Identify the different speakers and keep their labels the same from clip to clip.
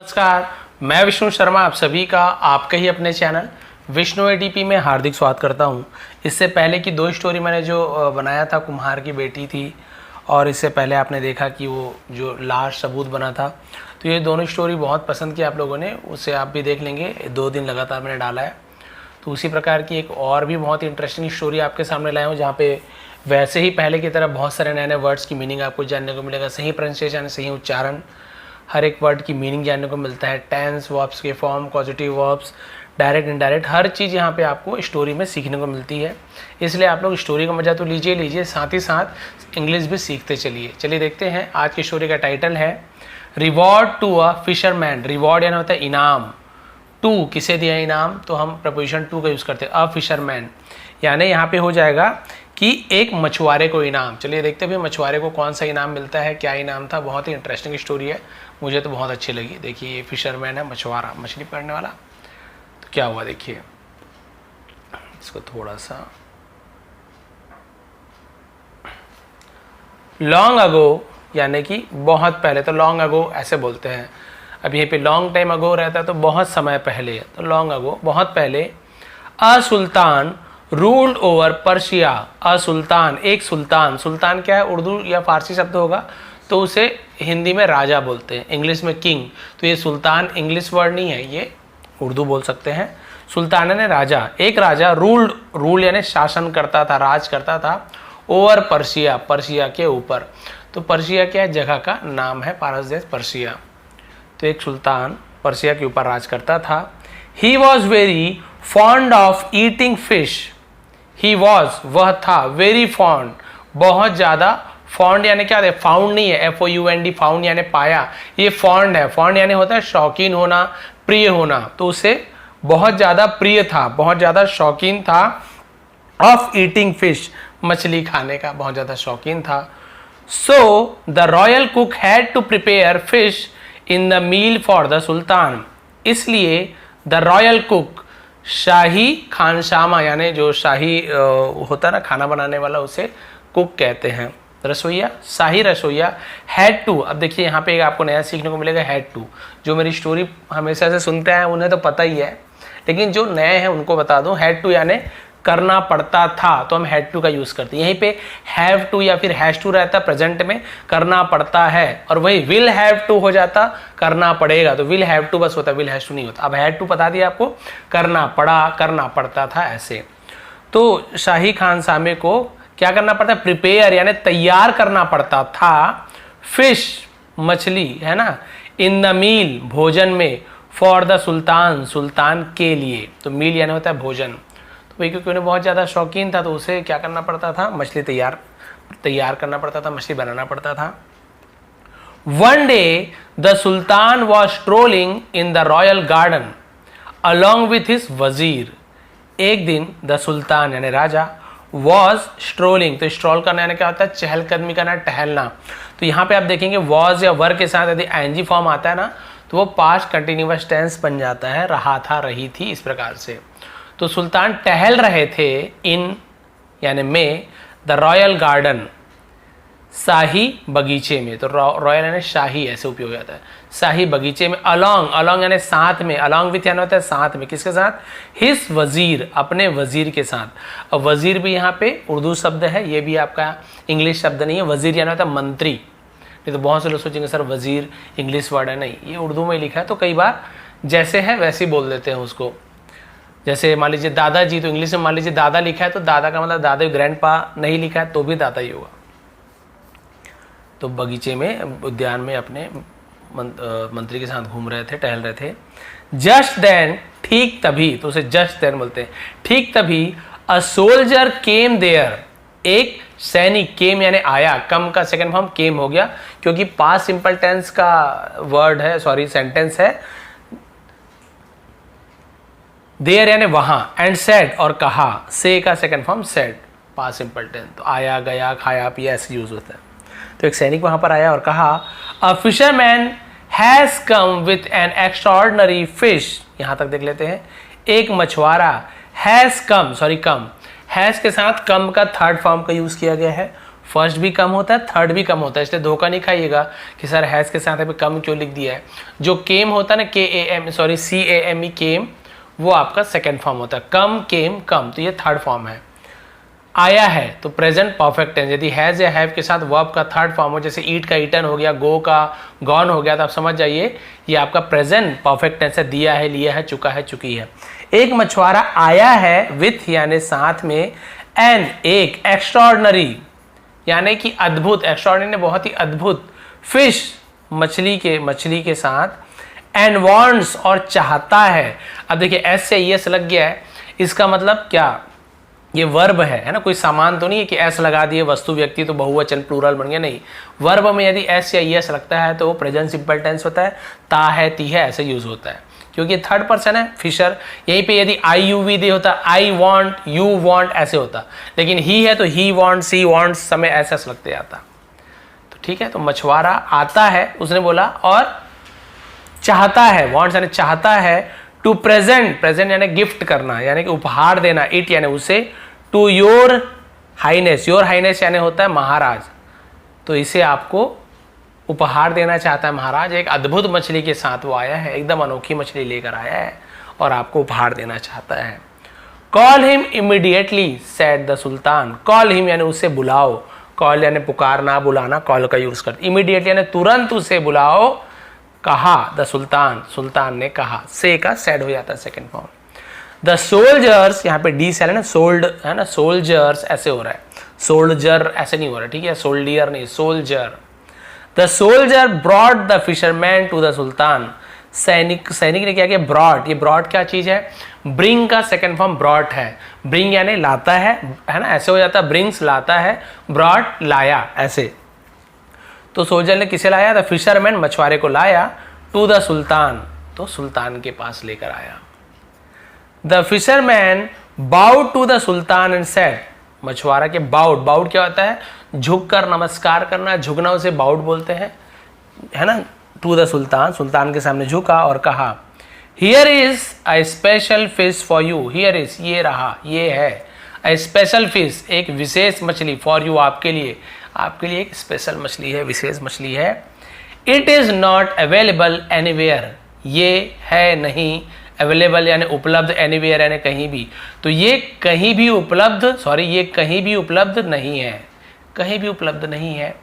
Speaker 1: नमस्कार, मैं विष्णु शर्मा आप सभी का आपके ही अपने चैनल विष्णु एडीपी में हार्दिक स्वागत करता हूं। इससे पहले की दो स्टोरी मैंने जो बनाया था, कुम्हार की बेटी थी और इससे पहले आपने देखा कि वो जो लाश सबूत बना था, तो ये दोनों स्टोरी बहुत पसंद की आप लोगों ने, उससे आप भी देख लेंगे। 2 दिन लगातार मैंने डाला है। तो उसी प्रकार की एक और भी बहुत इंटरेस्टिंग स्टोरी आपके सामने लाया हूँ, जहाँ पे वैसे ही पहले की तरह बहुत सारे नए नए वर्ड्स की मीनिंग आपको जानने को मिलेगा। सही प्रोनाउंसिएशन, सही उच्चारण, हर एक वर्ड की मीनिंग जानने को मिलता है। टेंस, वर्ब्स के form, positive verbs, direct indirect, हर चीज़ यहाँ पे आपको स्टोरी में सीखने को मिलती है। इसलिए आप लोग स्टोरी का मजा तो लीजिए, साथ ही साथ इंग्लिश भी सीखते चलिए। चलिए देखते हैं, आज की स्टोरी का टाइटल है reward to a fisherman. Reward यानी होता है इनाम। टू किसे दिया इनाम, तो हम प्रपोजिशन टू का यूज़ करते हैं। अ फिशरमैन यानी यहाँ पे हो जाएगा कि एक मछुआरे को इनाम। चलिए देखते हैं मछुआरे को कौन सा इनाम मिलता है, क्या इनाम था। बहुत ही इंटरेस्टिंग स्टोरी है, मुझे तो बहुत अच्छी लगी। देखिए ये फिशरमैन है, मछुआरा, मछली पकड़ने वाला। तो क्या हुआ देखिए, इसको थोड़ा सा लॉन्ग अगो यानी कि बहुत पहले, तो लॉन्ग अगो ऐसे बोलते हैं। अब यहीं पे लॉन्ग टाइम अगो रहता है तो बहुत समय पहले, तो लॉन्ग अगो बहुत पहले। अ सुल्तान रूल्ड ओवर पर्शिया। अ सुल्तान, एक सुल्तान। सुल्तान क्या है, उर्दू या फारसी शब्द होगा, तो उसे हिंदी में राजा बोलते हैं, इंग्लिश में किंग। तो ये सुल्तान इंग्लिश वर्ड नहीं है, ये उर्दू बोल सकते हैं। सुल्तान ने राजा, एक राजा रूल्ड, रूल यानी शासन करता था, राज करता था, ओवर पर्शिया, पर्शिया के ऊपर। तो पर्शिया क्या है, जगह का नाम है, पारस देश पर्शिया। तो एक सुल्तान पर्शिया के ऊपर राज करता था। He was very fond of eating fish. He was, वह था, वेरी फॉन्ड, बहुत ज़्यादा। फॉन्ड यानी क्या है, फाउंड नहीं है, FOUND, फाउंड यानी पाया, ये फॉन्ड है। फॉन्ड यानी होता है शौकीन होना, प्रिय होना। तो उसे बहुत ज़्यादा प्रिय था, बहुत ज़्यादा शौकीन था। ऑफ ईटिंग फिश, मछली खाने का बहुत ज़्यादा शौकीन था। So the royal cook had to prepare fish in the meal for the sultan. इसलिए द रॉयल कुक, शाही खानसामा यानी जो शाही होता है ना खाना बनाने वाला, उसे कुक कहते हैं, रसोईया, शाही रसोईया। हैड टू, अब देखिए यहाँ पे आपको नया सीखने को मिलेगा, हैड टू। जो मेरी स्टोरी हमेशा से सुनते हैं उन्हें तो पता ही है, लेकिन जो नए हैं उनको बता दूं, हैड टू यानी करना पड़ता था, तो हम हैड टू का यूज करते हैं। यहीं पे हैव टू या फिर हैज टू रहता प्रेजेंट में, करना पड़ता है, और वही विल हैव टू हो जाता करना पड़ेगा। तो विल हैव टू बस होता, विल हैज टू नहीं होता। अब हैड टू बता दिया आपको, करना पड़ा, करना पड़ता था, ऐसे। तो शाही खानसामे को क्या करना पड़ता है, प्रिपेयर यानी तैयार करना पड़ता था, फिश मछली है ना, इन द मील भोजन में, फॉर द सुल्तान सुल्तान के लिए। तो मील यानी होता है भोजन। तो वही क्योंकि उन्हें बहुत ज़्यादा शौकीन था, तो उसे क्या करना पड़ता था, मछली तैयार करना पड़ता था, मछली बनाना पड़ता था। One day the sultan was strolling in the royal garden along with his वजीर। एक दिन द सुल्तान यानी राजा, वॉज स्ट्रोलिंग, तो स्ट्रोल करना यानी क्या होता है, चहलकदमी करना, टहलना। तो यहाँ पे आप देखेंगे वॉज या वर के साथ यदि ING फॉर्म आता है ना, तो वो पास्ट कंटिन्यूअस टेंस बन जाता है, रहा था, रही थी, इस प्रकार से। तो सुल्तान टहल रहे थे, इन यानी में, द रॉयल गार्डन, शाही बगीचे में। तो रॉयल यानी शाही, ऐसे उपयोग होता है, शाही बगीचे में। अलॉन्ग, अलॉन्ग यानी साथ में, अलॉन्ग विथ यानी होता है साथ में, किसके साथ, हिज वजीर, अपने वजीर के साथ। और वजीर भी यहाँ पे उर्दू शब्द है, ये भी आपका इंग्लिश शब्द नहीं है। वजीर यानी होता है मंत्री। नहीं तो बहुत से लोग सोचेंगे सर वजीर इंग्लिश वर्ड है, नहीं, ये उर्दू में लिखा है। तो कई बार जैसे है वैसे ही बोल देते हैं उसको। जैसे मान लीजिए दादाजी, तो इंग्लिश में मान लीजिए दादा लिखा है, तो दादा का मतलब दादा, ग्रैंडपा नहीं लिखा है तो भी दादा ही होगा। तो बगीचे में, उद्यान में अपने मंत्री के साथ घूम रहे थे, टहल रहे थे। जस्ट देन, ठीक तभी, तो उसे जस्ट देन बोलते हैं, ठीक तभी। अ सोल्जर केम देयर, एक सैनिक, केम यानी आया, कम का सेकंड फॉर्म केम हो गया, क्योंकि पास्ट सिंपल टेंस का वर्ड है, सॉरी सेंटेंस है। देयर यानी वहां, एंड सेड और कहा, से का second form said, past simple tense. तो आया, गया, खाया, पिया, ऐसे यूज होता है। तो एक सैनिक वहां पर आया और कहा, a fisherman has come with an extraordinary fish. यहां तक देख लेते हैं, एक मछुआरा, has come, sorry come, has के साथ कम का थर्ड फॉर्म का यूज किया गया है, फर्स्ट भी कम होता है, थर्ड भी कम होता है, इसलिए धोखा नहीं खाइएगा कि सर हैज़ के साथ अभी कम क्यों लिख दिया है। जो केम होता है ना, CAME केम, वो आपका सेकेंड फॉर्म होता है। कम, केम, कम, तो ये थर्ड फॉर्म है। आया है तो प्रेजेंट परफेक्ट टेंस, यदि हैज़ या हैव के साथ वर्ब का थर्ड फॉर्म हो, जैसे ईट का ईटन हो गया, गो का गॉन हो गया, तो आप समझ जाइए ये आपका प्रेजेंट परफेक्ट टेंस है। दिया है, लिया है, चुका है, चुकी है। एक मछुआरा आया है विथ यानी साथ में, एन एक, एक्स्ट्राऑर्डिनरी यानी कि अद्भुत, एक्स्ट्राऑर्डिनरी बहुत ही अद्भुत, फिश मछली के साथ, एंड वांट्स और चाहता है। अब देखिए एस से एस लग गया है, इसका मतलब क्या, ये वर्ब है ना, कोई सामान तो नहीं है कि एस लगा दिए वस्तु व्यक्ति तो बहुवचन प्लूरल बन गया, नहीं। वर्ब में यदि एस या एस लगता है तो वो प्रेजेंट सिंपल टेंस होता है, ता है, ती है, ऐसे यूज होता है, क्योंकि थर्ड पर्सन है फिशर। यहीं पे यदि IUV दे होता, आई वॉन्ट, यू वॉन्ट, ऐसे होता, लेकिन ही है तो ही वॉन्ट, सी वॉन्ट, समय ऐसा लगते आता। तो ठीक है, तो मछुआरा आता है, उसने बोला, और चाहता है, वॉन्ट्स यानी चाहता है, टू प्रेजेंट, प्रेजेंट यानी गिफ्ट करना, यानी कि उपहार देना, इट यानी उसे, to your highness, your highness यानी होता है महाराज, तो इसे आपको उपहार देना चाहता है महाराज। एक अद्भुत मछली के साथ वो आया है, एकदम अनोखी मछली लेकर आया है और आपको उपहार देना चाहता है। Call him immediately said the sultan, call him यानी उसे बुलाओ, कॉल यानी पुकारना, बुलाना, कॉल का यूज करते, इमीडिएटली यानी तुरंत उसे बुलाओ, कहा, द सुल्तान, सुल्तान ने कहा, से का सेड हो जाता है सेकंड फॉर्म। द सोल्जर्स, यहाँ पे डी सेल है ना, सोल्ड है ना, सोल्जर्स ऐसे हो रहा है, सोल्जर ऐसे नहीं हो रहा, ठीक है, सोल्डियर नहीं, soldier. The soldier brought the fisherman to the sultan, सैनिक ने क्या किया, ब्रॉड, ये ब्रॉड क्या चीज है, ब्रिंग का सेकंड फॉर्म ब्रॉड है, ब्रिंग यानी लाता है ना, ऐसे हो जाता है, ब्रिंग्स लाता है, ब्रॉड लाया, ऐसे। तो सोल्जर ने किसे लाया, द फिशरमैन मछुआरे को लाया, टू द सुल्तान, तो सुल्तान के पास लेकर आया। The fisherman bowed to the sultan and said, मछुआरा के बाउड, बाउड क्या होता है, झुककर नमस्कार करना, झुकना उसे बाउड बोलते हैं, है ना। टू द सुल्तान, सुल्तान के सामने झुका और कहा, here is a special fish for you, here is ये रहा, ये है, अ स्पेशल फिश एक विशेष मछली, फॉर यू आपके लिए, आपके लिए एक स्पेशल मछली है, विशेष मछली है। It is not available anywhere, ये है नहीं, अवेलेबल यानी उपलब्ध, एनीवेयर यानी कहीं भी, तो ये कहीं भी उपलब्ध, ये कहीं भी उपलब्ध नहीं है, कहीं भी उपलब्ध नहीं है।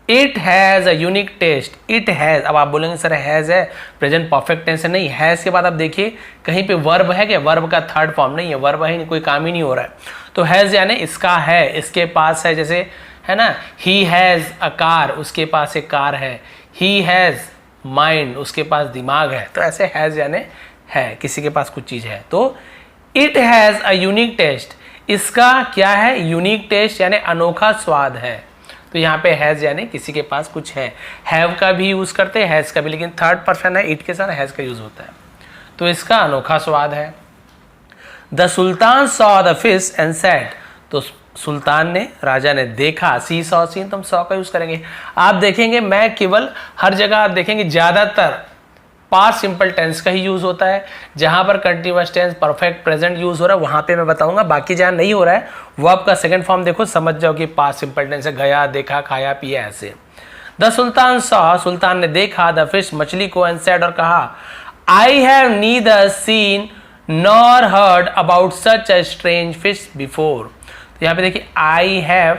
Speaker 1: It has a unique taste, it has, अब आप बोलेंगे सर हैज़ है प्रेजेंट परफेक्ट टेंस है, नहीं, हैज़ के बाद आप देखिए कहीं पे वर्ब है क्या, वर्ब का थर्ड फॉर्म नहीं है, वर्ब है नहीं, कोई काम ही नहीं हो रहा है, तो हैज़ यानी इसका है, इसके पास है, जैसे है ना, ही हैज़ अ कार, उसके पास एक कार है, ही हैज़ माइंड, उसके पास दिमाग है, तो ऐसे हैज़ यानी है, किसी के पास कुछ चीज़ है। तो it has a unique taste, इसका क्या है, यूनिक टेस्ट यानी अनोखा स्वाद है, तो यहाँ पे हैज़ यानी किसी के पास कुछ है, हैव का भी यूज़ करते हैं, हैज़ का भी, लेकिन थर्ड पर्सन है, इट के साथ हैज़ का यूज़ होता है, तो इसका अनोखा स्वाद है। The Sultan saw the fish and said, तो सुल्तान ने, राजा ने देखा, सी सॉ, सीन तो हम सॉ का यूज़ करेंगे। आप देखेंगे मैं केवल हर जगह आप देखेंगे ज़्यादातर पास्ट सिंपल टेंस का ही यूज होता है, जहां पर continuous tense perfect present use हो रहा है वहां पे मैं बताऊंगा, बाकी जहां नहीं हो रहा है वो आपका सेकंड फॉर्म देखो, समझ जाओ कि पास्ट सिंपल टेंस है, गया, देखा, खाया, पिया, ऐसे। द सुल्तान सॉ, सुल्तान ने देखा, द फिश मछली को, एंड सेड और कहा, I have neither seen nor heard about such a strange fish before. तो यहाँ पे देखिए आई हैव,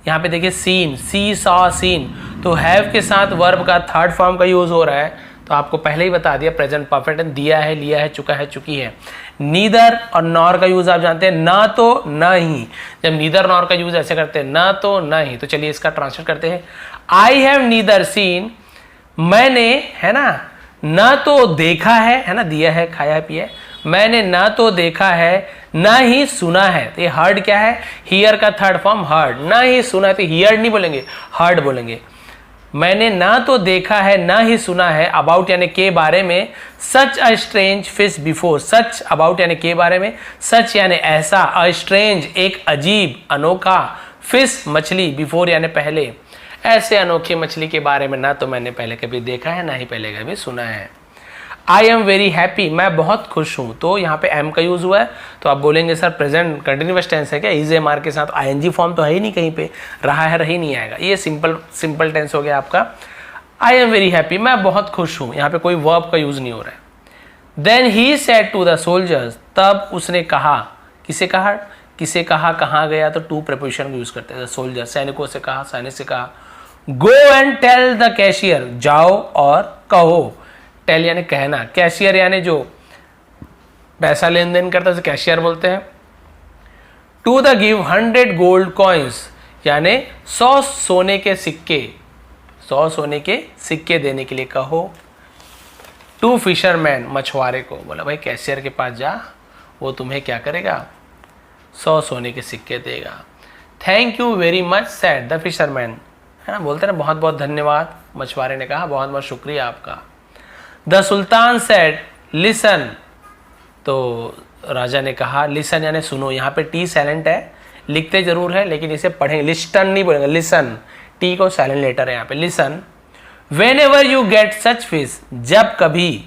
Speaker 1: यहाँ पे देखिए सीन, सी सॉ सीन, तो हैव के साथ वर्ब का थर्ड फॉर्म का यूज हो रहा है, तो आपको पहले ही बता दिया प्रेजेंट परफेक्ट, दिया है, लिया है, चुका है, चुकी है। नीदर और नॉर का यूज आप जानते हैं, ना तो ना ही, जब नीदर नॉर का यूज ऐसे करते हैं, ना तो ना ही, तो चलिए इसका ट्रांसलेट करते हैं। आई हैव नीदर सीन, मैंने, है ना तो देखा है ना, दिया है, खाया पिया, मैंने ना तो देखा है ना ही सुना है, तो ये हर्ड क्या है, हियर का थर्ड फॉर्म हर्ड, ना ही सुना है तो हियर नहीं बोलेंगे, हर्ड बोलेंगे। मैंने ना तो देखा है ना ही सुना है, अबाउट यानी के बारे में, such a strange fish before, such about यानी के बारे में, सच यानी ऐसा, अ स्ट्रेंज एक अजीब, अनोखा, फिश मछली, बिफोर यानी पहले, ऐसे अनोखी मछली के बारे में ना तो मैंने पहले कभी देखा है ना ही पहले कभी सुना है। आई एम वेरी हैप्पी, मैं बहुत खुश हूँ, तो यहाँ पे एम का यूज हुआ है, तो आप बोलेंगे सर प्रेजेंट कंटिन्यूअस टेंस है क्या, इज एम आर के साथ, आईएनजी फॉर्म तो है ही नहीं कहीं पे, रहा है रही नहीं आएगा, ये सिंपल टेंस हो गया आपका। आई एम वेरी हैप्पी, मैं बहुत खुश हूँ, यहाँ पे कोई वर्ब का यूज नहीं हो रहा है। Then he said to the soldiers, तब उसने कहा, किसे कहा कहाँ गया, तो टू प्रीपोजिशन को यूज करते हैं। सोल्जर सैनिकों से कहा, सैनिक से कहा। Go and tell the cashier, जाओ और कहो, टेल यानी कहना, कैशियर यानी जो पैसा लेन देन करता है उसे कैशियर बोलते हैं। To the give 100 gold coins, यानी 100 सोने के सिक्के, 100 सोने के सिक्के देने के लिए कहो। टू फिशरमैन, मछुआरे को बोला भाई कैशियर के पास जा, वो तुम्हें क्या करेगा, 100 सोने के सिक्के देगा। Thank you very much said the fisherman, है ना, बोलते ना बहुत बहुत धन्यवाद, मछुआरे ने कहा बहुत बहुत शुक्रिया आपका। द सुल्तान सेड लिसन, तो राजा ने कहा, लिसन यानी सुनो, यहाँ पे टी साइलेंट है, लिखते जरूर है लेकिन इसे पढ़ेंगे, लिस्टन नहीं बोलेंगे, लिसन, टी को साइलेंट लेटर है यहाँ पे, listen. When ever you get such fish, जब कभी,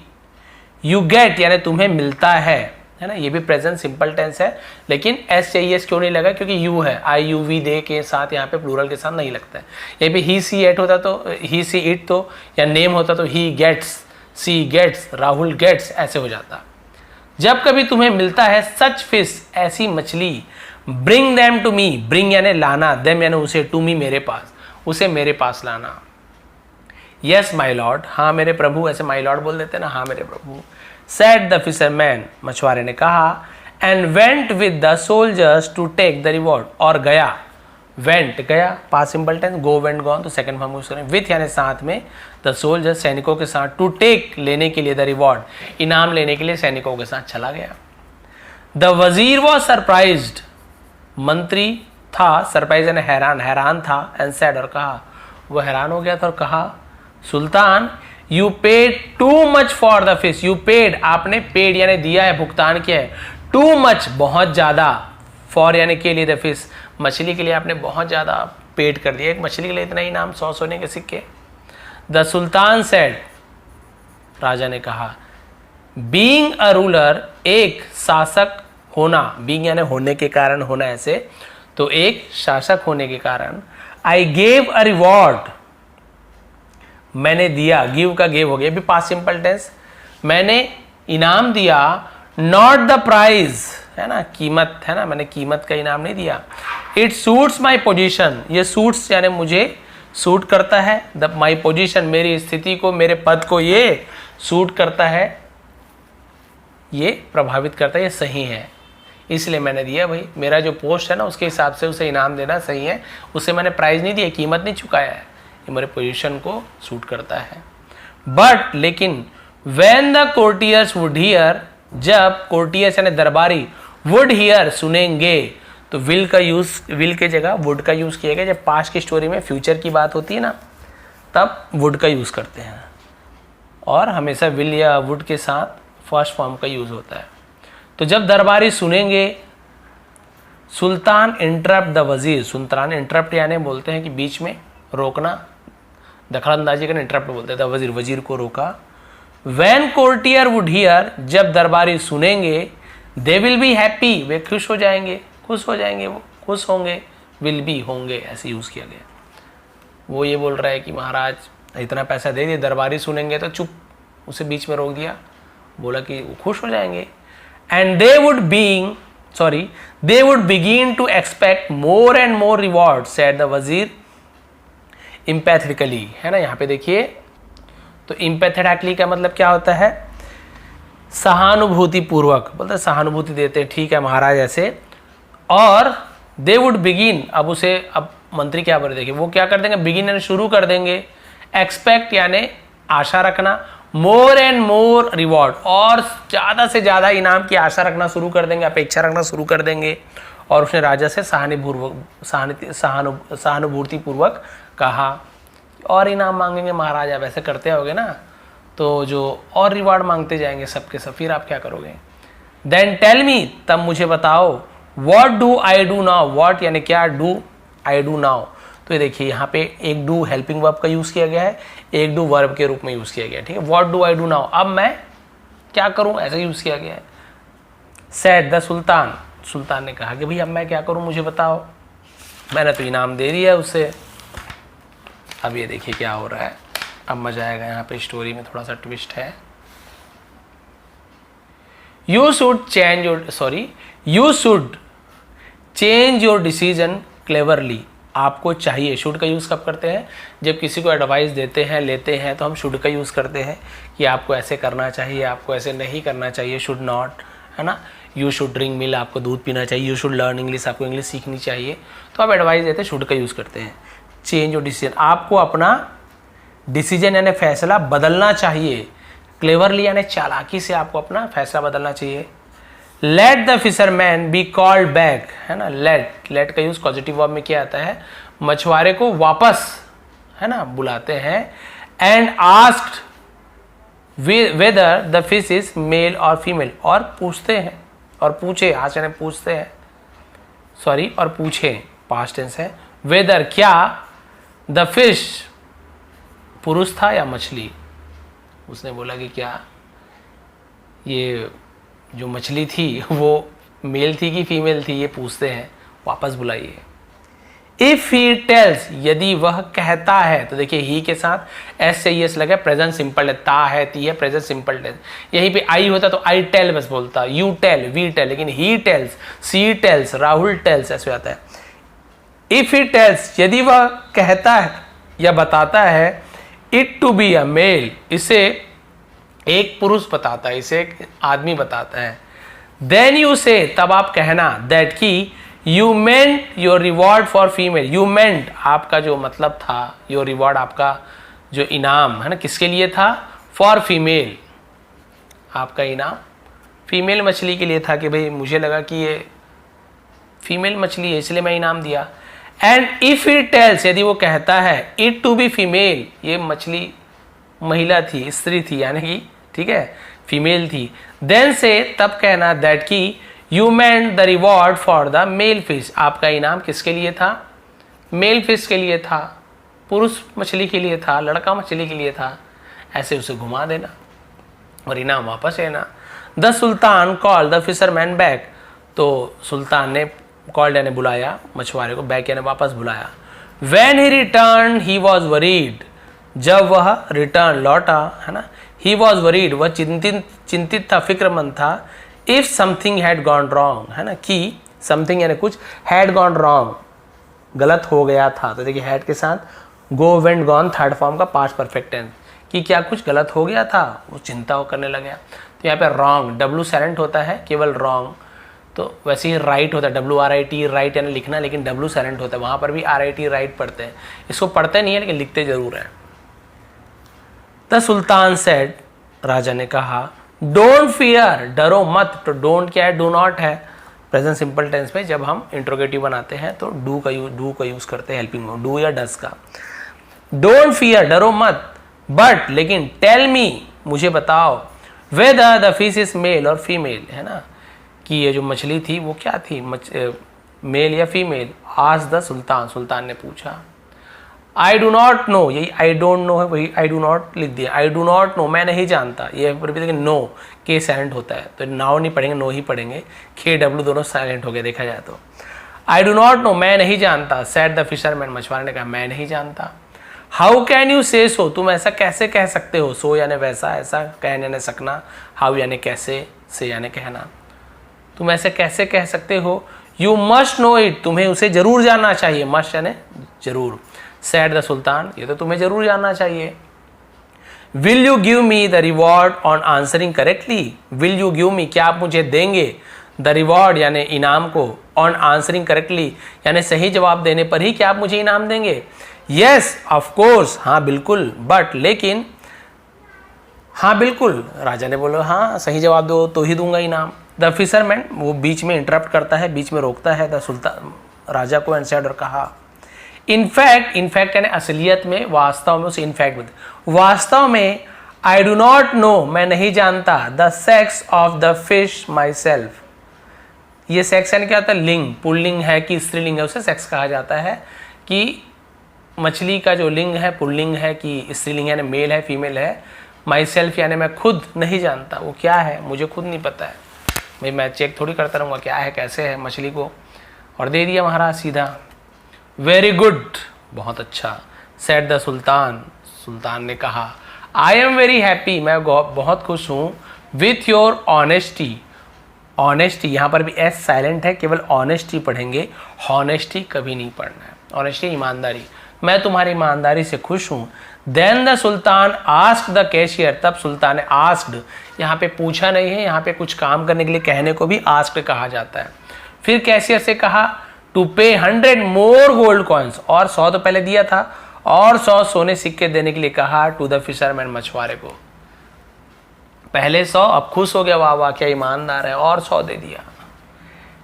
Speaker 1: यू गेट यानी तुम्हें मिलता है ना, ये भी प्रेजेंट सिंपल टेंस है, लेकिन एस चाहिए क्यों नहीं लगा, क्योंकि यू है, आई यू वी दे के साथ यहाँ पे प्लूरल के साथ नहीं लगता है। ये भी ही सी एट होता तो, ही सी इट तो, या नेम होता तो he gets, she gets, Rahul gets, ऐसे हो जाता। जब कभी तुम्हें मिलता है सच फिश, ऐसी मछली, bring them to me, bring यानी लाना, देम यानी उसे, टू मी मेरे पास, उसे मेरे पास लाना। यस माई लॉर्ड, हाँ मेरे प्रभु, ऐसे माई लॉर्ड बोल देते ना, हाँ मेरे प्रभु। सेड द फिशरमैन, मछुआरे ने कहा। And went with the soldiers to take the reward, और गया, वेंट गया, past simple tense, go went gone, तो सेकंड फॉर्म यूज करें, विथ यानी साथ में, द सोल्जर्स सैनिकों के साथ, टू टेक लेने के लिए, द रिवॉर्ड इनाम लेने के लिए सैनिकों के साथ चला गया। द वजीर वॉज सरप्राइज्ड, मंत्री था, सरप्राइज यानी हैरान था, एंड सेड और कहा, वो हैरान हो गया था और कहा, sultan you paid too much for the fish, you paid आपने, पेड यानी दिया है, भुगतान किया है, टू मच बहुत ज्यादा, फॉर यानी के लिए, द फिश मछली के लिए आपने बहुत ज्यादा पेड कर दिया, एक मछली के लिए इतना ही नाम, 100 सोने के सिक्के। द सुल्तान सेड, राजा ने कहा, बीइंग अ रूलर, एक शासक होना, बीइंग यानी होने के कारण, होना ऐसे, तो एक शासक होने के कारण, आई गेव अ रिवॉर्ड, मैंने दिया, गिव का गेव हो गया, भी पास्ट सिंपल टेंस, मैंने इनाम दिया, नॉट द प्राइज, है ना, कीमत, है ना, मैंने कीमत का इनाम नहीं दिया। इट सूट्स माई पोजिशन, ये सूट्स यानी मुझे सूट करता है, द माई पोजिशन मेरी स्थिति को, मेरे पद को ये सूट करता है, ये प्रभावित करता है, ये सही है, इसलिए मैंने दिया। भाई मेरा जो पोस्ट है ना उसके हिसाब से उसे इनाम देना सही है, उसे मैंने प्राइज नहीं दिया, कीमत नहीं चुकाया है, ये मेरे पोजीशन को सूट करता है। बट लेकिन when the courtiers would hear, जब कोर्टियर्स यानी दरबारी, वुड हियर सुनेंगे, तो विल का यूज, विल के जगह वुड का यूज किया गया। जब पास्ट की स्टोरी में फ्यूचर की बात होती है ना, तब वुड का यूज करते हैं, और हमेशा विल या वुड के साथ फर्स्ट फॉर्म का यूज होता है। तो जब दरबारी सुनेंगे, सुल्तान इंटरप्ट द वजीर, सुल्तान इंटरप्ट यानी बोलते हैं कि बीच में रोकना, दखलंदाजी का इंटरप्ट बोलते थे, वजीर, वजीर को रोका। वैन कोर्टियर वुड हियर, जब दरबारी सुनेंगे, दे विल बी हैप्पी, वे खुश हो जाएंगे, खुश हो जाएंगे, वो खुश होंगे, विल बी होंगे, ऐसे यूज किया गया। वो ये बोल रहा है कि महाराज इतना पैसा दे दिए, दरबारी सुनेंगे तो चुप, उसे बीच में रोक दिया, बोला कि वो खुश हो जाएंगे। And they would begin to expect more and more reward, said the wazir empathetically, है ना, यहाँ पे देखिए, तो इम्पैथेटिकली का मतलब क्या होता है, सहानुभूति पूर्वक, बोलते सहानुभूति देते हैं, ठीक है महाराज ऐसे। और दे वुड बिगिन, अब उसे, अब मंत्री क्या बोले, देखिए वो क्या कर देंगे, बिगिन यानी शुरू कर देंगे, एक्सपेक्ट यानी आशा रखना, मोर एंड मोर रिवॉर्ड, और ज़्यादा से ज़्यादा इनाम की आशा रखना शुरू कर देंगे, अपेक्षा रखना शुरू कर देंगे। और उसने राजा से सहानुभूति पूर्वक कहा, और इनाम मांगेंगे महाराज, आप ऐसे करते होगे ना, तो जो और रिवार्ड मांगते जाएंगे सबके सब, फिर आप क्या करोगे। देन टेल मी, तब मुझे बताओ, what do I do now, what यानी क्या, डू आई डू नाउ, तो ये देखिए यहाँ पे एक डू हेल्पिंग वर्ब का यूज किया गया है, एक डू वर्ब के रूप में यूज किया गया है, ठीक है। What do I do now, अब मैं क्या करूं, ऐसा यूज किया गया है। सेड द सुल्तान, सुल्तान ने कहा कि भाई अब मैं क्या करूं, मुझे बताओ, मैंने तो इनाम दे दिया उसे। अब ये देखिए क्या हो रहा है, अब मजा आएगा। यहाँ पे स्टोरी में थोड़ा सा ट्विस्ट है। You should change your decision cleverly. आपको चाहिए, शुड का यूज़ कब करते हैं, जब किसी को एडवाइस देते हैं, लेते हैं, तो हम शुड का यूज़ करते हैं कि आपको ऐसे करना चाहिए, आपको ऐसे नहीं करना चाहिए, शुड नॉट, है ना। यू शुड ड्रिंक मिल्क, आपको दूध पीना चाहिए। यू शुड लर्न इंग्लिश, आपको इंग्लिश सीखनी चाहिए। तो आप एडवाइस देते हैं, शुड का यूज़ करते हैं। चेंज योर डिसीजन, आपको अपना डिसीजन यानी फैसला बदलना चाहिए। क्लेवरली यानी चालाकी से आपको अपना फैसला बदलना चाहिए। Let the fisherman be called back, है ना। लेट का यूज पॉजिटिव वर्ब में क्या आता है, मछुआरे को वापस, है ना, बुलाते हैं। And asked whether the fish is male और फीमेल, और पूछते हैं, और पूछे, आज यानी पूछते हैं, सॉरी, और पूछे, पास्ट टेंस है। वेदर क्या, द फिश पुरुष था या मछली। उसने बोला कि क्या ये जो मछली थी वो मेल थी कि फीमेल थी, ये पूछते हैं, वापस बुलाइए। इफ ही टेल्स, यदि वह कहता है, तो देखिए ही के साथ एस से एस लगा, प्रेजेंट सिंपल है, ता है, ती है, प्रेजेंट सिंपल टेंस। यहीं पे आई होता तो आई टेल बस बोलता, यू टेल, वी टेल, लेकिन he tells, she tells, Rahul tells, ऐसे आता है। इफ ही टेल्स, यदि वह कहता है या बताता है, it to be a male, इसे एक पुरुष बताता है, इसे एक आदमी बताता है। देन यू से, तब आप कहना, दैट की you meant your reward for female. You meant, आपका जो मतलब था, योर रिवॉर्ड, आपका जो इनाम है ना, किसके लिए था, फॉर फीमेल, आपका इनाम फीमेल मछली के लिए था, कि भाई मुझे लगा कि ये फीमेल मछली है इसलिए मैं इनाम दिया। एंड इफ इट टेल्स, यदि वो कहता है, इट टू बी फीमेल, ये मछली महिला थी, स्त्री थी, यानी कि ठीक है फीमेल थी। देन से, तब कहना, दैट की you meant the reward for the male fish, आपका इनाम किसके लिए था, मेल फिश के लिए था, पुरुष मछली के लिए था, लड़का मछली के लिए था। ऐसे उसे घुमा देना और इनाम वापस लेना। The sultan call the fisherman back, तो सुल्तान ने कॉल्ड यानी बुलाया मछुआरे को, बैक यानी वापस बुलाया। When he return he was worried, जब वह रिटर्न लौटा, है ना, ही वॉज वरीड, वह चिंतित था, फिक्रमंद था। If something had gone wrong, है ना, कि समथिंग यानी कुछ, हैड गॉन रॉन्ग, गलत हो गया था। तो देखिए हैड के साथ गो, वेंट, गॉन, थर्ड फॉर्म का पास्ट परफेक्ट टेंस, कि क्या कुछ गलत हो गया था, वो चिंता हो करने लगा। तो यहाँ पे रॉन्ग, डब्लू साइलेंट होता है केवल रॉन्ग, तो वैसे ही राइट होता है, WRIT, राइट यानी लिखना, लेकिन डब्लू साइलेंट होता है, वहाँ पर भी RIT राइट पढ़ते हैं, इसको पढ़ते नहीं है लेकिन लिखते जरूर हैं। द सुल्तान सेड, राजा ने कहा, डोंट फियर, डरो मत। तो डोंट क्या है, डू नॉट है, प्रेजेंट सिंपल टेंस में जब हम इंट्रोगेटिव बनाते हैं तो डू का यूज करते हैं हेल्पिंग में, डू या डस का। डोंट फियर, डरो मत, बट लेकिन टेल मी, मुझे बताओ, whether the fish is male और फीमेल, है ना, कि ये जो मछली थी वो क्या थी, मेल या फीमेल। आज द सुल्तान, सुल्तान ने पूछा। आई डू नॉट नो, यही आई डोंट नो है, वही आई डू नॉट लिख दिया। आई डू नॉट नो, मैं नहीं जानता, ये लेकिन नो के साइलेंट होता है, तो नाउ नहीं पढ़ेंगे, नो ही पढ़ेंगे, के डब्ल्यू दोनों साइलेंट हो गए देखा जाए तो। आई डू नॉट नो, मैं नहीं जानता। सेड द फिशरमैन, मछुआरे ने कहा, मैं नहीं जानता। हाउ कैन यू से सो, तुम ऐसा कैसे कह सकते हो, सो यानी वैसा, ऐसा, कहने यानी सकना, हाउ यानी कैसे, से यानी कहना, तुम ऐसे कैसे कह सकते हो। यू मस्ट नो इट, तुम्हें उसे जरूर जानना चाहिए, मस्ट यानी जरूर। सेड द सुल्तान, ये तो तुम्हें जरूर जानना चाहिए। Will you give me the reward on answering correctly, will you give me, क्या आप मुझे देंगे, द रिवॉर्ड यानी इनाम को, ऑन आंसरिंग करेक्टली यानी सही जवाब देने पर ही क्या आप मुझे इनाम देंगे। यस ऑफ कोर्स, हाँ बिल्कुल, बट लेकिन, हाँ बिल्कुल, राजा ने बोला हाँ सही जवाब दो तो ही दूंगा इनाम। द फिशरमैन, वो बीच में इंटरप्ट करता है, बीच में रोकता है द सुल्तान, राजा को, एंड सेड, और कहा, इनफैक्ट, इनफैक्ट यानी असलियत में, वास्तव में, उसे इनफैक्ट बोलते, वास्तव में, आई डू नॉट नो, मैं नहीं जानता, the sex of the fish my self. ये सेक्स यानी क्या होता है, लिंग, पुल्लिंग है कि स्त्रीलिंग है, उसे सेक्स कहा जाता है। कि मछली का जो लिंग है पुल्लिंग है कि स्त्रीलिंग है, मेल है फीमेल है, माई सेल्फ यानी मैं खुद नहीं जानता वो क्या है, मुझे खुद नहीं पता है भाई, मैं चेक थोड़ी करता रहूँगा क्या है कैसे है मछली को, और दे दिया महाराज सीधा। वेरी गुड, बहुत अच्छा। सेड द सुल्तान, सुल्तान ने कहा आई एम वेरी हैप्पी, मैं बहुत खुश हूँ, विथ योर ऑनेस्टी। ऑनेस्टी यहाँ पर भी एस साइलेंट है, केवल ऑनेस्टी पढ़ेंगे, हॉनेस्टी कभी नहीं पढ़ना है। ऑनेस्टी ईमानदारी, मैं तुम्हारी ईमानदारी से खुश हूँ। Then the sultan asked the cashier, तब सुल्तान ने आस्क्ड, यहाँ पे पूछा नहीं है, यहाँ पे कुछ काम करने के लिए कहने को भी आस्क्ड कहा जाता है। फिर कैशियर से कहा टू पे 100 मोर गोल्ड कॉइन्स, और 100 तो पहले दिया था, और 100 सोने सिक्के देने के लिए कहा टू द फिशरमैन, मछुआरे को। पहले 100, अब खुश हो गया, वाह वाह क्या ईमानदार है, और 100 दे दिया।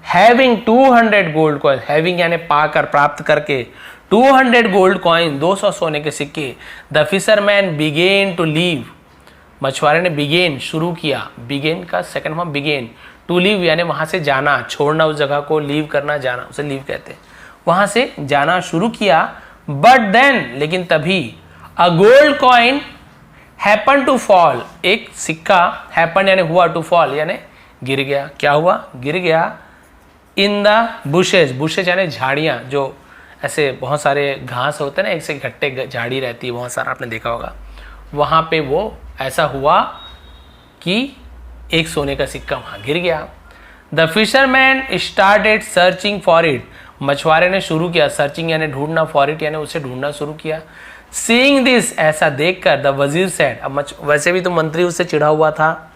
Speaker 1: हैविंग 200 गोल्ड कॉइन, हैविंग यानी पाकर प्राप्त करके, 200 गोल्ड कॉइन 200 सोने के सिक्के, the fisherman began to leave, मछुआरे ने बिगेन शुरू किया, बिगेन का second form began, to leave यानी वहां से जाना, छोड़ना उस जगह को, लीव करना, जाना, उसे लीव कहते हैं, वहां से जाना शुरू किया। बट देन, लेकिन तभी, a gold coin happen to fall, एक सिक्का, हैपन यानी हुआ, टू फॉल यानी गिर गया, क्या हुआ, गिर गया, इन द बुशेज, बुशेज यानी झाड़ियाँ, जो ऐसे बहुत सारे घास होते हैं ना, एक से इकट्ठे झाड़ी रहती है बहुत सारा, आपने देखा होगा, वहाँ पे वो ऐसा हुआ कि एक सोने का सिक्का वहाँ गिर गया। The fisherman started searching for it, मछुआरे ने शुरू किया, सर्चिंग यानी ढूंढना, फॉर इट यानी उसे ढूंढना शुरू किया। सीइंग दिस, ऐसा देखकर, द वजीर सेड, अब वैसे भी तो मंत्री उससे चिढ़ा हुआ था,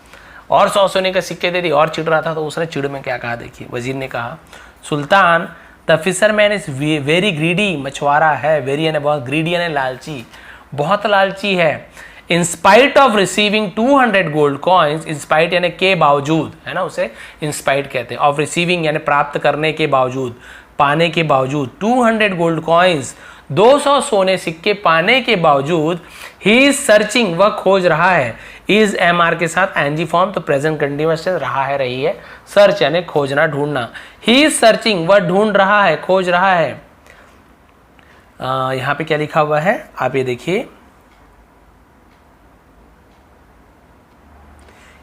Speaker 1: और 100 सोने के सिक्के दे दी, और चिढ़ रहा था, तो उसने चिढ़ में क्या कहा देखिए, वजीर ने कहा sultan the fisherman is very greedy, मछुआरा है, वेरी यानी बहुत, ग्रीडी यानी लालची, बहुत लालची है। In spite of receiving 200 gold coins, in spite यानी के बावजूद, है ना, उसे इन स्पाइट कहते हैं, ऑफ रिसीविंग यानी प्राप्त करने के बावजूद, पाने के बावजूद, 200 गोल्ड कॉइन्स 200 सोने सिक्के पाने के बावजूद, ही इज सर्चिंग, वह खोज रहा है, इज एम आर के साथ एनजी फॉर्म, तो प्रेजेंट कंटिन्यूअस रहा है, रही है, सर्च यानी खोजना, ढूंढना, ही इज सर्चिंग, वह ढूंढ रहा है, खोज रहा है। यहाँ पे क्या लिखा हुआ है आप ये देखिए,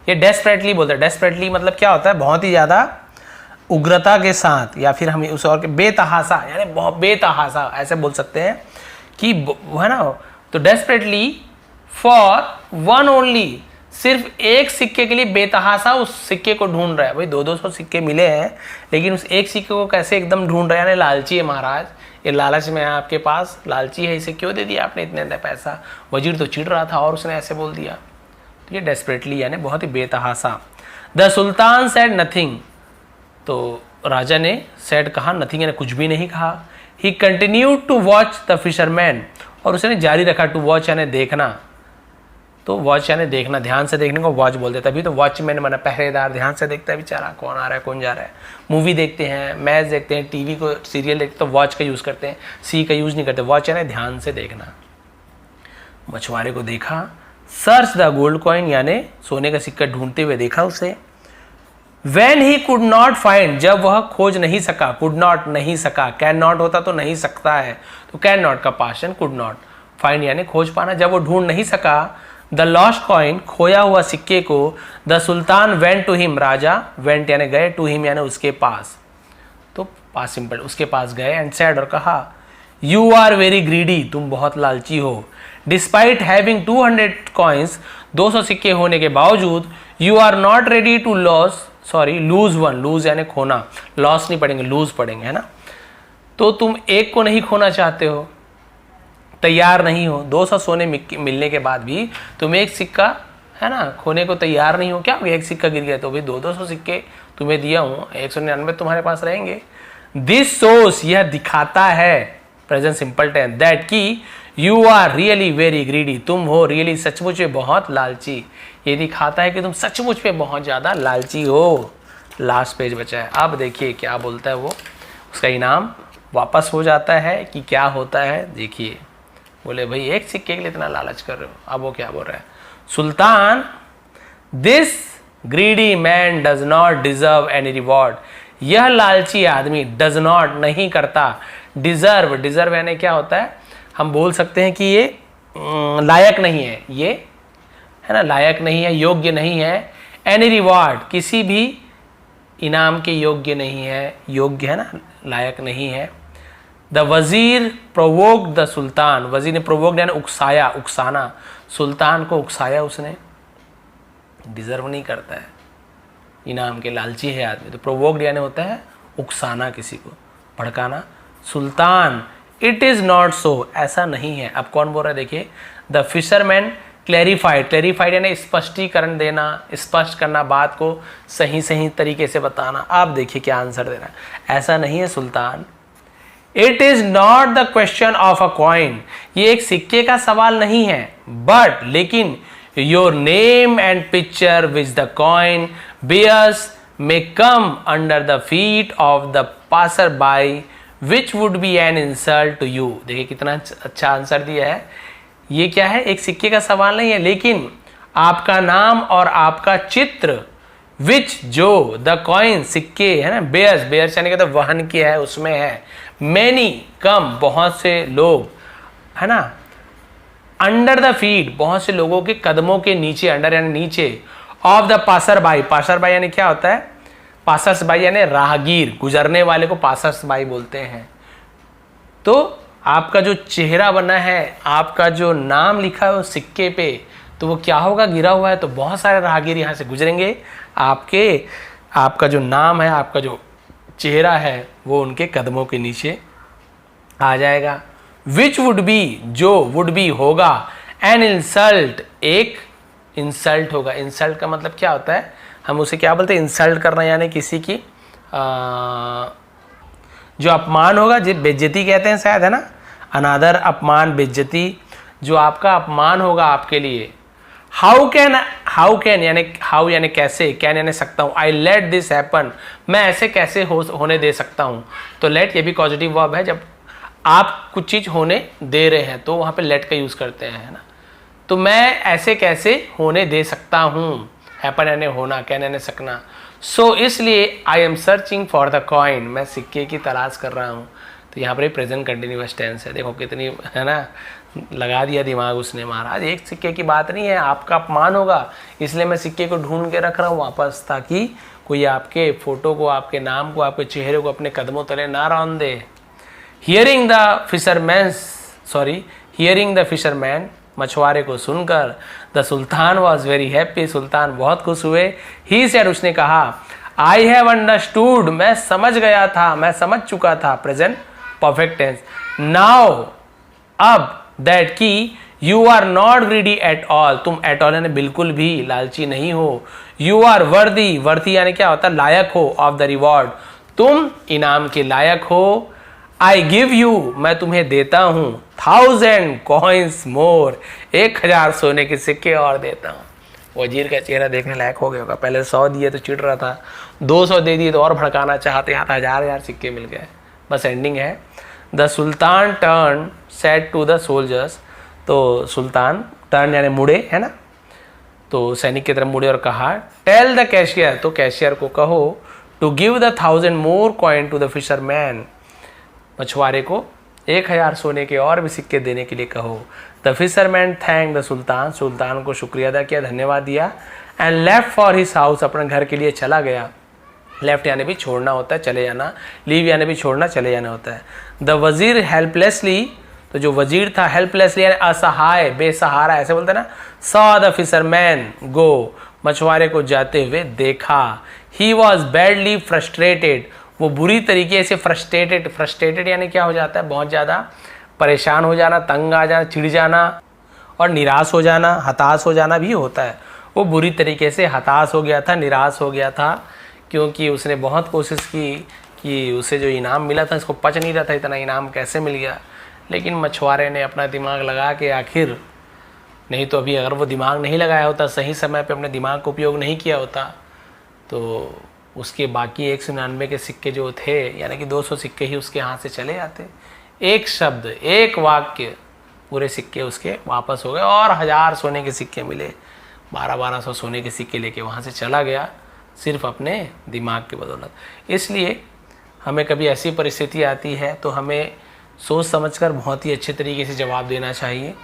Speaker 1: ये डेस्परेटली बोलते हैं, डेस्परेटली मतलब क्या होता है, बहुत ही ज्यादा उग्रता के साथ, या फिर हम उसे और बेतहासा यानी बहुत बेतहासा ऐसे बोल सकते हैं कि है ना, तो डेस्परेटली फॉर वन ओनली, सिर्फ एक सिक्के के लिए बेतहासा उस सिक्के को ढूंढ रहा है। भाई 200 सिक्के मिले हैं, लेकिन उस एक सिक्के को कैसे एकदम ढूंढ रहा है, यानी लालची है महाराज, ये लालच में है आपके पास, लालची है, इसे क्यों दे दिया आपने इतने पैसा। वजीर तो चिढ़ रहा था और उसने ऐसे बोल दिया, तो ये डेस्परेटली यानी बहुत ही बेतहासा। द सुल्तान सेड नथिंग, तो राजा ने सेड कहा, नथिंग यानी कुछ भी नहीं कहा। He continued to watch the fisherman, और उसने जारी रखा, टू वॉच यानी देखना, तो वॉच यानी देखना, ध्यान से देखने को वॉच बोलते, तभी तो वॉचमैन माना पहरेदार, ध्यान से देखता है बेचारा, कौन आ रहा है कौन जा रहा है। मूवी देखते हैं, मैच देखते हैं, टीवी को सीरियल देखते तो वॉच का यूज़ करते हैं, सी का यूज़ नहीं करते, वॉच यानी ध्यान से देखना। मछुआरे को देखा, सर्च द गोल्ड कॉइन यानी सोने का सिक्का ढूंढते हुए देखा उसे। When he could not find, जब वह खोज नहीं सका, could not नहीं सका, can not होता तो नहीं सकता है, तो can not का पास्ट could not, find यानी खोज पाना, जब वो ढूंढ नहीं सका, the lost coin खोया हुआ सिक्के को, the sultan went to him, Raja went यानी गए, to him यानी उसके पास, तो पास सिंपल, उसके पास गए, and said और कहा you are very greedy, तुम बहुत लालची हो, despite having 200 coins 200 सिक्के होने के बावजूद, you are not ready to lose one, lose यानी खोना, लॉस नहीं पढ़ेंगे, लूज पढ़ेंगे, है ना, तो तुम एक को नहीं खोना चाहते हो, तैयार नहीं हो, 200 सोने मिलने के बाद भी तुम एक सिक्का है ना खोने को तैयार नहीं हो, क्या एक सिक्का गिर गया तो भाई 200 सिक्के तुम्हें दिया हूँ, 199 तुम्हारे पास रहेंगे। दिस सोस, यह दिखाता है, प्रेजेंट सिंपल टेंस, दैट की you are really very greedy, तुम हो रियली सचमुच में बहुत लालची, ये दिखाता है कि तुम सचमुच में बहुत ज़्यादा लालची हो। लास्ट पेज बचा है, अब देखिए क्या बोलता है वो, उसका इनाम वापस हो जाता है कि क्या होता है, देखिए, बोले भाई एक सिक्के के लिए इतना लालच कर रहे हो, अब वो क्या बोल रहा है, sultan this greedy man does not deserve any reward, यह लालची आदमी डज नॉट नहीं करता, डिजर्व, डिजर्व यानी क्या होता है, हम बोल सकते हैं कि ये लायक नहीं है, ये है ना, लायक नहीं है, योग्य नहीं है। एनी रिवॉर्ड, किसी भी इनाम के योग्य नहीं है, योग्य है ना, लायक नहीं है। द वजीर प्रोवोक्ड द सुल्तान, वजीर ने प्रोवोक्ड यानी उकसाया, उकसाना, सुल्तान को उकसाया उसने, डिजर्व नहीं करता है, इनाम के लालची है आदमी। तो प्रोवोक्ड यानी होता है उकसाना, किसी को भड़काना। सुल्तान, इट इज़ नॉट सो, ऐसा नहीं है। अब कौन बोल रहा है, देखिए, द फिशरमैन क्लैरिफाइड, क्लैरिफाइड यानी स्पष्टीकरण देना, स्पष्ट करना, बात को सही सही तरीके से बताना। आप देखिए क्या आंसर दे रहा है, ऐसा नहीं है सुल्तान। It is not the question of a coin, ये एक सिक्के का सवाल नहीं है, बट लेकिन your name and picture which the coin bears may come under the feet of the passer by which would be an insult to you. देखिए कितना अच्छा आंसर दिया है। ये क्या है, एक सिक्के का सवाल नहीं है, लेकिन आपका नाम और आपका चित्र, विच जो द कॉइन सिक्के है ना, बेयर्स, बेयर्स यानी कि तो वहन किया है, उसमें है, मैनी कम बहुत से लोग है ना, अंडर द फीट बहुत से लोगों के कदमों के नीचे, अंडर यानी नीचे, of the passer by, passer by यानी क्या होता है, पासर्स बाई यानी राहगीर, गुजरने वाले को पासर्स बाई बोलते हैं। तो आपका जो चेहरा बना है, आपका जो नाम लिखा है उस सिक्के पे, तो वो क्या होगा, गिरा हुआ है, तो बहुत सारे राहगीर यहाँ से गुजरेंगे, आपका जो नाम है, आपका जो चेहरा है, वो उनके कदमों के नीचे आ जाएगा। विच वुड बी, जो वुड बी होगा, एन इंसल्ट, एक इंसल्ट होगा। इंसल्ट का मतलब क्या होता है, हम उसे क्या बोलते हैं, इंसल्ट करना, यानी किसी की जो अपमान होगा, जो बेइज्जती कहते हैं शायद, है ना, अनादर, अपमान, बेइज्जती, जो आपका अपमान होगा आपके लिए। हाउ कैन यानी हाउ यानी कैसे, कैन यानी सकता हूँ, आई लेट दिस हैपन, मैं ऐसे कैसे होने दे सकता हूँ। तो लेट ये भी पॉजिटिव वर्ब है, जब आप कुछ चीज़ होने दे रहे हैं तो वहाँ पे लेट का यूज़ करते हैं, है ना। तो मैं ऐसे कैसे होने दे सकता हूँ, हैपन यानी होना, कैन यानी सकना। सो इसलिए I am searching for the coin, मैं सिक्के की तलाश कर रहा हूँ। तो यहाँ पर ही प्रेजेंट कंटिन्यूअस टेंस है, देखो कितनी, है ना, लगा दिया दिमाग उसने। महाराज एक सिक्के की बात नहीं है, आपका अपमान होगा, इसलिए मैं सिक्के को ढूंढ के रख रहा हूँ वापस, ताकि कोई आपके फोटो को, आपके नाम को, आपके चेहरे को अपने कदमों तले ना रौन दे। हियरिंग द फिशरमैन, मछुआरे को सुनकर, the sultan was very happy, सुल्तान बहुत खुश हुए। ही सेड, उसने कहा, आई हैव अंडरस्टूड, मैं समझ गया था, मैं समझ चुका था, प्रेजेंट परफेक्ट टेंस। नाउ, अब, दैट की you are not greedy at all, तुम एट ऑल यानी बिल्कुल भी लालची नहीं हो। यू आर वर्दी, वर्दी यानी क्या होता है, लायक हो, ऑफ द रिवॉर्ड, तुम इनाम के लायक हो। आई गिव यू, मैं तुम्हें देता हूँ, 1000 कॉइन्स मोर, 1000 सोने के सिक्के और देता हूँ। वजीर का चेहरा देखने लायक हो गया होगा, पहले 100 दिए तो चिढ़ रहा था, 200 दे दिए तो और भड़काना चाहते, यहाँ तो 1000 सिक्के मिल गए। बस एंडिंग है। The sultan turn said to the soldiers, तो सुल्तान टर्न यानी मुड़े, है ना, तो सैनिक की तरफ मुड़े और कहा, टेल द कैशियर, तो कैशियर को कहो, to give the 1000 more coin to the fisherman, मछुआरे को 1000 सोने के और भी सिक्के देने के लिए कहो। The fisherman thank the sultan, सुल्तान को शुक्रिया अदा किया, धन्यवाद दिया। And left for his house, अपने घर के लिए चला गया। लेफ्ट यानी भी छोड़ना होता है, चले जाना, लीव यानी भी छोड़ना, चले जाना होता है। द वजीर हेल्पलेसली, तो जो वजीर था, हेल्पलेसली यानी असहाय, बेसहारा, ऐसे बोलते हैं ना। सॉ द फिशरमैन गो, मछुआरे को जाते हुए देखा। ही वॉज बैडली फ्रस्ट्रेटेड, वो बुरी तरीके से फ्रस्ट्रेटेड, फ्रस्ट्रेटेड यानी क्या हो जाता है, बहुत ज़्यादा परेशान हो जाना, तंग आ जाना, चिढ़ जाना और निराश हो जाना, हताश हो जाना भी होता है। वो बुरी तरीके से हताश हो गया था, निराश हो गया था, क्योंकि उसने बहुत कोशिश की कि उसे जो इनाम मिला था इसको पच नहीं रहा था, इतना इनाम कैसे मिल गया। लेकिन मछुआरे ने अपना दिमाग लगा के आखिर, नहीं तो अभी अगर वो दिमाग नहीं लगाया होता, सही समय पे अपने दिमाग का उपयोग नहीं किया होता, तो उसके बाकी 199 के सिक्के जो थे, यानी कि 200 सिक्के ही उसके हाथ से चले जाते। एक शब्द, एक वाक्य, पूरे सिक्के उसके वापस हो गए और 1000 सोने के सिक्के मिले। 1200 सोने के सिक्के लेके वहाँ से चला गया, सिर्फ अपने दिमाग की बदौलत। इसलिए हमें कभी ऐसी परिस्थिति आती है तो हमें सोच समझकर बहुत ही अच्छे तरीके से जवाब देना चाहिए।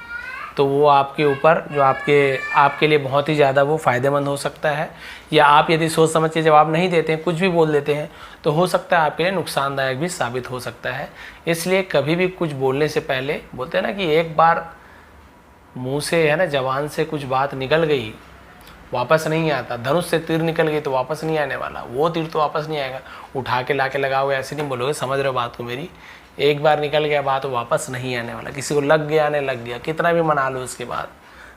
Speaker 1: तो वो आपके ऊपर जो आपके लिए बहुत ही ज़्यादा वो फ़ायदेमंद हो सकता है, या आप यदि सोच समझ के जवाब नहीं देते हैं, कुछ भी बोल देते हैं, तो हो सकता है आपके लिए नुकसानदायक भी साबित हो सकता है। इसलिए कभी भी कुछ बोलने से पहले, बोलते हैं ना कि एक बार मुंह से, है ना, जबान से कुछ बात निकल गई वापस नहीं आता। धनुष से तीर निकल गई तो वापस नहीं आने वाला, वो तीर तो वापस नहीं आएगा। उठा के ला के लगाओगे ऐसे नहीं बोलोगे, समझ रहे हो बात को मेरी। एक बार निकल गया बात, वापस नहीं आने वाला। किसी को लग गया ने लग गया, कितना भी मना लो उसके बाद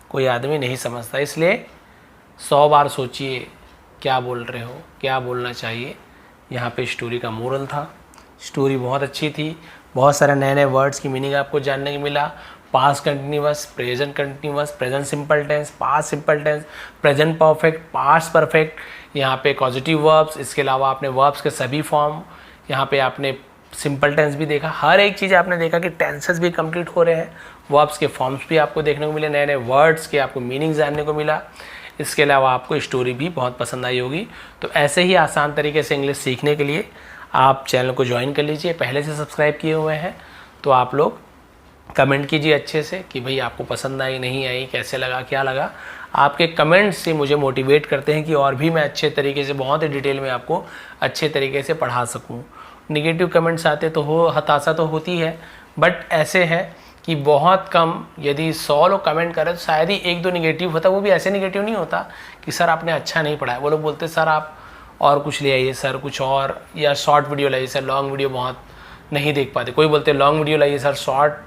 Speaker 1: कोई आदमी नहीं समझता। इसलिए 100 बार सोचिए क्या बोल रहे हो, क्या बोलना चाहिए। यहाँ पे स्टोरी का मोरल था। स्टोरी बहुत अच्छी थी, बहुत सारे नए नए वर्ड्स की मीनिंग आपको जानने को मिला। Past continuous, present continuous, present simple tense, past simple tense, present perfect, past perfect, यहाँ पे पॉजिटिव वर्ब्स। इसके अलावा आपने वर्ब्स के सभी फॉर्म, यहाँ पे आपने सिंपल टेंस भी देखा। हर एक चीज़ आपने देखा कि टेंसेस भी कंप्लीट हो रहे हैं, वर्ब्स के फॉर्म्स भी आपको देखने को मिले, नए नए वर्ड्स के आपको मीनिंग जानने को मिला। इसके अलावा आपको स्टोरी भी बहुत पसंद आई होगी। तो ऐसे ही आसान तरीके से इंग्लिश सीखने के लिए आप चैनल को ज्वाइन कर लीजिए। पहले से सब्सक्राइब किए हुए हैं तो आप लोग कमेंट कीजिए अच्छे से कि भाई आपको पसंद आई, नहीं आई, कैसे लगा, क्या लगा। आपके कमेंट्स से मुझे मोटिवेट करते हैं कि और भी मैं अच्छे तरीके से, बहुत ही डिटेल में आपको अच्छे तरीके से पढ़ा सकूं। नेगेटिव कमेंट्स आते तो हताशा तो होती है, बट ऐसे है कि बहुत कम, यदि 100 लोग कमेंट करें तो शायद ही 1-2 नेगेटिव होता। वो भी ऐसे नेगेटिव नहीं होता कि सर आपने अच्छा नहीं पढ़ाया। वो लोग बोलते सर आप और कुछ ले आइए, सर कुछ और, या शॉर्ट वीडियो लाइए, सर लॉन्ग वीडियो बहुत नहीं देख पाते। कोई बोलते लॉन्ग वीडियो लाइए सर, शॉर्ट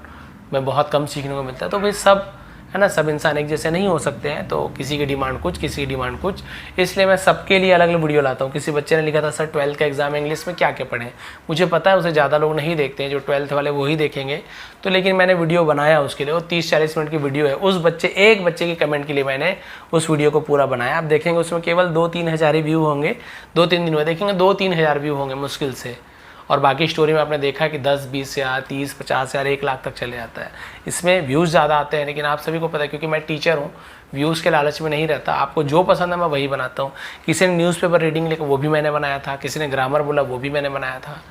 Speaker 1: में बहुत कम सीखने को मिलता है। तो भाई सब, है ना, सब इंसान एक जैसे नहीं हो सकते हैं। तो किसी की डिमांड कुछ, किसी की डिमांड कुछ, इसलिए मैं सबके लिए अलग अलग वीडियो लाता हूँ। किसी बच्चे ने लिखा था सर 12th का एग्जाम इंग्लिश में क्या क्या पढ़ें। मुझे पता है उसे ज़्यादा लोग नहीं देखते हैं, जो 12th वाले वो ही देखेंगे। तो लेकिन मैंने वीडियो बनाया उसके लिए, वो 30-40 मिनट की वीडियो है। उस एक बच्चे के कमेंट के लिए मैंने उस वीडियो को पूरा बनाया। आप देखेंगे उसमें केवल 2-3 हज़ार ही व्यू होंगे। 2-3 दिन में देखेंगे 2-3 हज़ार व्यू होंगे मुश्किल से। और बाकी स्टोरी में आपने देखा कि 10-20 हज़ार, 30-50 हज़ार, 1 लाख तक चले जाता है। इसमें व्यूज़ ज़्यादा आते हैं, लेकिन आप सभी को पता है क्योंकि मैं टीचर हूँ, व्यूज़ के लालच में नहीं रहता। आपको जो पसंद है मैं वही बनाता हूँ। किसी ने न्यूज़पेपर रीडिंग लिखा वो भी मैंने बनाया था, किसी ने ग्रामर बोला वो भी मैंने बनाया था।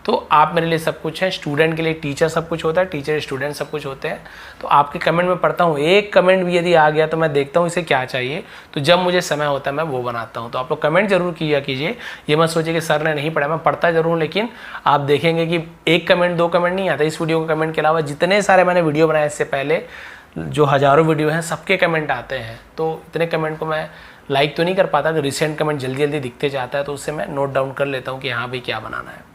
Speaker 1: तो आप मेरे लिए सब कुछ है। स्टूडेंट के लिए टीचर सब कुछ होता है, टीचर स्टूडेंट सब कुछ होते हैं। तो आपके कमेंट में पढ़ता हूँ, एक कमेंट भी यदि आ गया तो मैं देखता हूँ इसे क्या चाहिए, तो जब मुझे समय होता है मैं वो बनाता हूँ। तो आप लोग कमेंट जरूर किया कीजिए। ये मत सोचिए कि सर ने नहीं पढ़ा, मैं पढ़ता जरूर हूँ, लेकिन आप देखेंगे कि 1 कमेंट 2 कमेंट नहीं आता। इस वीडियो के कमेंट के अलावा जितने सारे मैंने वीडियो बनाए इससे पहले, जो हज़ारों वीडियो हैं, सबके कमेंट आते हैं। तो इतने कमेंट को मैं लाइक तो नहीं कर पाता, तो रिसेंट कमेंट जल्दी जल्दी दिखते जाता है, तो उससे मैं नोट डाउन कर लेता हूँ कि हाँ भाई क्या बनाना है।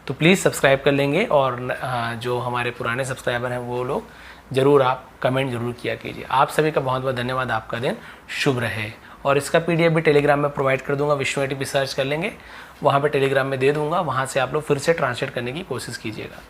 Speaker 1: तो प्लीज़ सब्सक्राइब कर लेंगे, और जो हमारे पुराने सब्सक्राइबर हैं वो लोग ज़रूर आप कमेंट ज़रूर किया कीजिए। आप सभी का बहुत बहुत धन्यवाद। आपका दिन शुभ रहे। और इसका PDF भी टेलीग्राम में प्रोवाइड कर दूंगा। विश्व पे सर्च कर लेंगे, वहाँ पे टेलीग्राम में दे दूंगा। वहाँ से आप लोग फिर से ट्रांसलेट करने की कोशिश कीजिएगा।